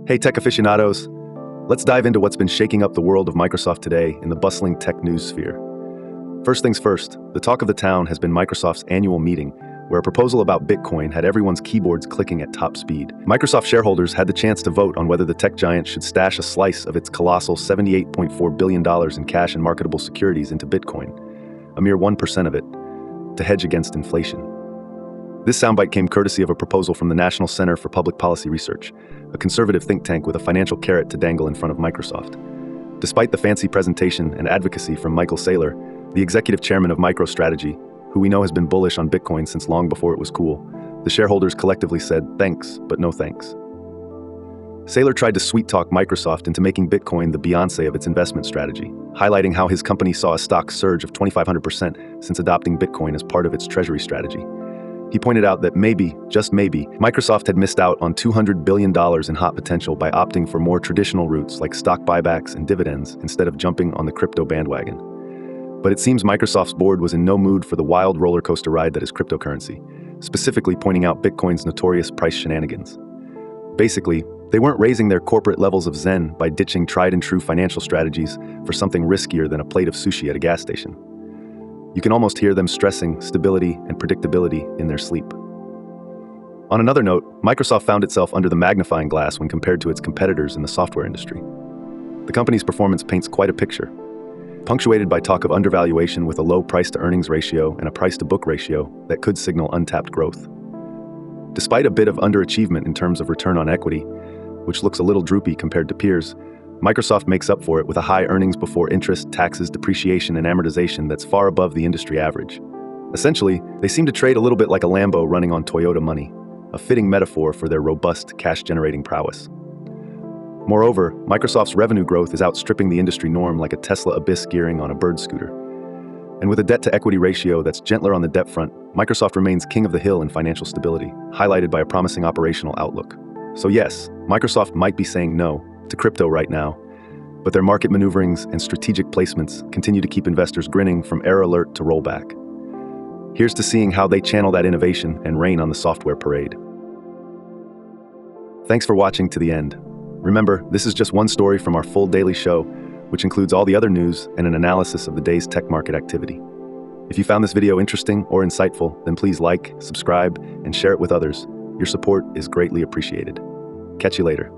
Hey tech aficionados, let's dive into what's been shaking up the world of Microsoft today in the bustling tech news sphere. First things first, the talk of the town has been Microsoft's annual meeting, where a proposal about Bitcoin had everyone's keyboards clicking at top speed. Microsoft shareholders had the chance to vote on whether the tech giant should stash a slice of its colossal $78.4 billion in cash and marketable securities into Bitcoin, a mere 1% of it, to hedge against inflation. This soundbite came courtesy of a proposal from the National Center for Public Policy Research, a conservative think tank with a financial carrot to dangle in front of Microsoft. Despite the fancy presentation and advocacy from Michael Saylor, the executive chairman of MicroStrategy, who we know has been bullish on Bitcoin since long before it was cool, the shareholders collectively said thanks, but no thanks. Saylor tried to sweet-talk Microsoft into making Bitcoin the Beyoncé of its investment strategy, highlighting how his company saw a stock surge of 2,500% since adopting Bitcoin as part of its treasury strategy. He pointed out that maybe, just maybe, Microsoft had missed out on $200 billion in hot potential by opting for more traditional routes like stock buybacks and dividends instead of jumping on the crypto bandwagon. But it seems Microsoft's board was in no mood for the wild roller coaster ride that is cryptocurrency, specifically pointing out Bitcoin's notorious price shenanigans. Basically, they weren't raising their corporate levels of zen by ditching tried-and-true financial strategies for something riskier than a plate of sushi at a gas station. You can almost hear them stressing stability and predictability in their sleep. On another note, Microsoft found itself under the magnifying glass when compared to its competitors in the software industry. The company's performance paints quite a picture, punctuated by talk of undervaluation with a low price-to-earnings ratio and a price-to-book ratio that could signal untapped growth. Despite a bit of underachievement in terms of return on equity, which looks a little droopy compared to peers, Microsoft makes up for it with a high earnings before interest, taxes, depreciation, and amortization that's far above the industry average. Essentially, they seem to trade a little bit like a Lambo running on Toyota money, a fitting metaphor for their robust cash-generating prowess. Moreover, Microsoft's revenue growth is outstripping the industry norm like a Tesla Abyss gearing on a bird scooter. And with a debt-to-equity ratio that's gentler on the debt front, Microsoft remains king of the hill in financial stability, highlighted by a promising operational outlook. So yes, Microsoft might be saying no to crypto right now, but their market maneuverings and strategic placements continue to keep investors grinning from error alert to rollback. Here's to seeing how they channel that innovation and rain on the software parade. Thanks for watching to the end. Remember, this is just one story from our full daily show, which includes all the other news and an analysis of the day's tech market activity. If you found this video interesting or insightful, then please like, subscribe, and share it with others. Your support is greatly appreciated. Catch you later.